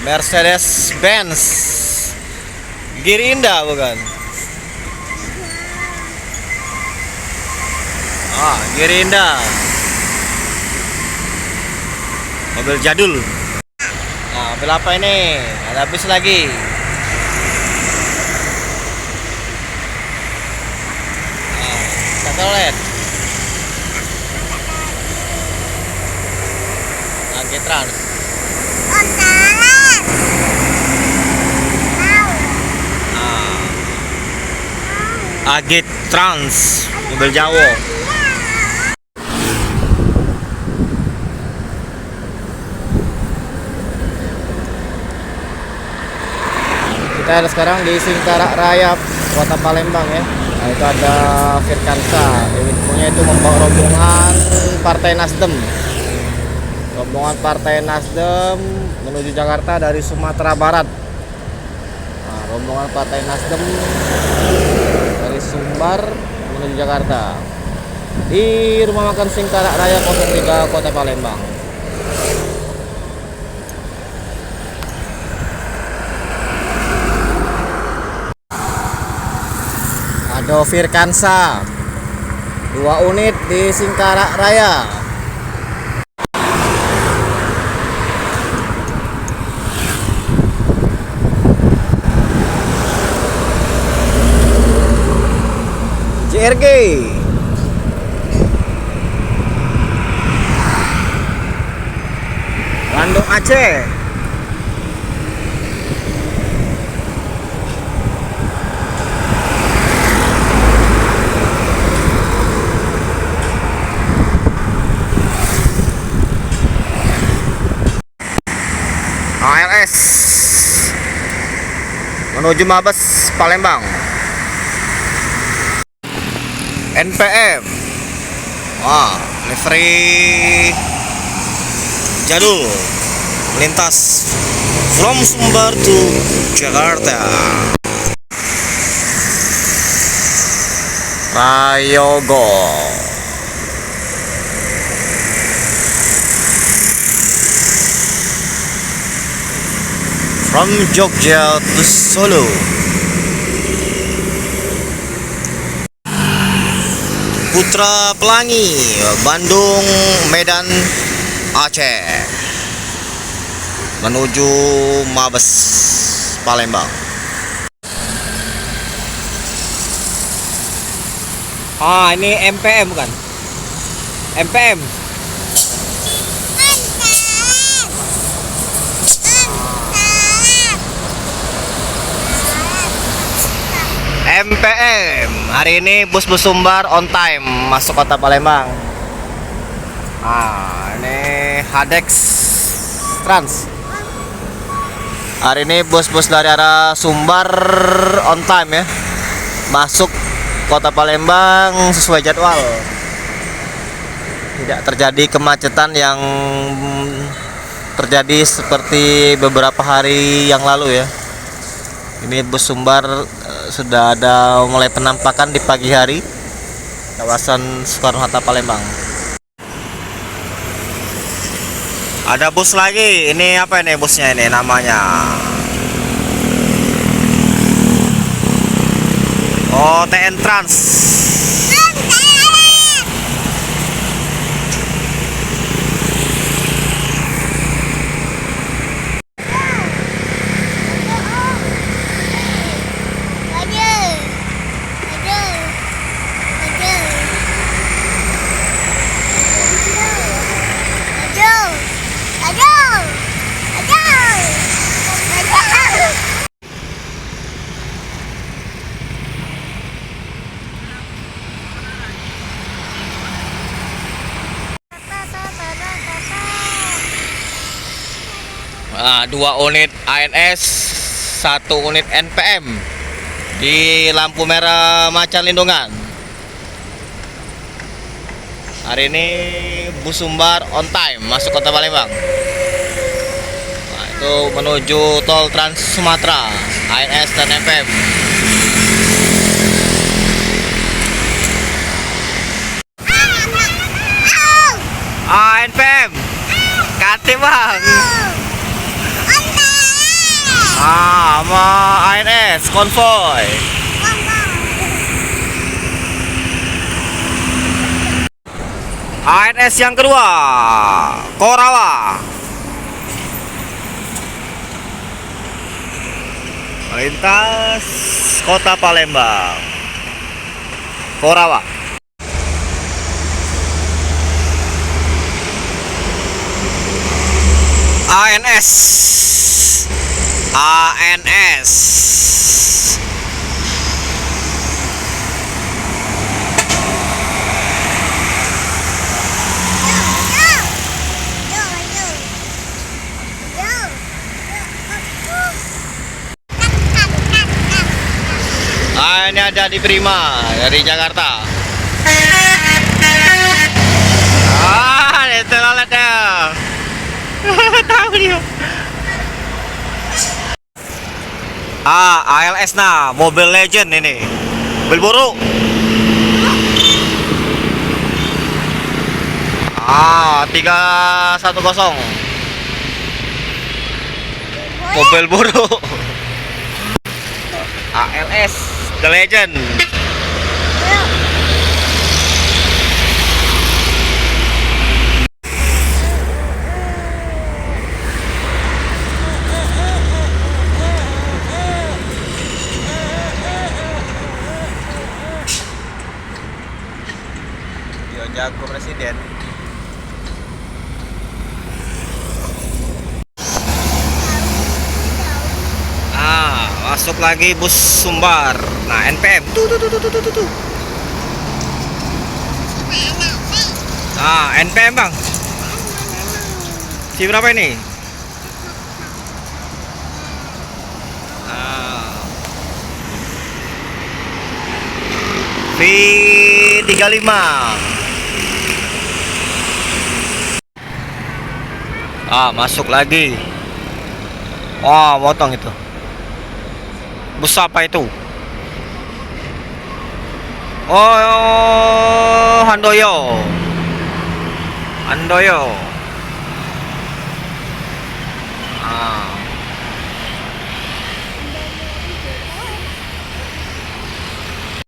Mercedes-Benz Girinda bukan? Girinda. Mobil jadul. Nah, mobil apa ini? Ada bis lagi. Chevrolet. Trans. Agit Trans, mobil Jawa. Kita ada sekarang di Singkarak Raya, Kota Palembang ya. Nah, itu ada Firkansa. Infonya itu membawa rombongan Partai Nasdem. Rombongan Partai Nasdem menuju Jakarta dari Sumatera Barat. Nah, rombongan Partai Nasdem dari Sumbar menuju Jakarta di Rumah Makan Singkarak Raya 03 Kota Palembang. Ada Firkansa 2 unit di Singkarak Raya. JRG Bandung Aceh. ALS menuju Mabes Palembang. NPM, livery jadul, melintas from Sumbar to Jakarta. Prayogo. From Jogja to Solo. Putra Pelangi, Bandung, Medan, Aceh menuju Mabes Palembang. Ini MPM bukan? MPM. MPM. Hari ini bus-bus Sumbar on time masuk Kota Palembang. Ini Hadex Trans. Hari ini bus-bus dari arah Sumbar on time ya, masuk Kota Palembang sesuai jadwal. Tidak terjadi kemacetan yang terjadi seperti beberapa hari yang lalu ya. Ini bus Sumbar sudah ada mulai penampakan di pagi hari kawasan Soekarno-Hatta Palembang. Ada bus lagi. Ini apa ini busnya ini namanya? TN Trans. Dua unit ANS, 1 unit NPM di lampu merah Macan Lindungan. Hari ini bus Sumbar on time masuk Kota Palembang. Itu menuju tol Trans Sumatera, ANS dan NPM. NPM, ganti bang. Sama ANS konvoy. ANS yang kedua, Korawa. Melintas Kota Palembang. Korawa. ANS. ANS. Ini ada di Prima dari Jakarta. Itu lalatnya. Tahu dia. ALS nah, Mobile Legend ini. Mobil buruk. 310. Mobil buruk. ALS The Legend. Yo jago presiden. Masuk lagi bus Sumbar. Nah, NPM. Tuh. NPM, Bang. Si berapa ini? V35. Masuk lagi. Motong itu. Bus apa itu? Handoyo.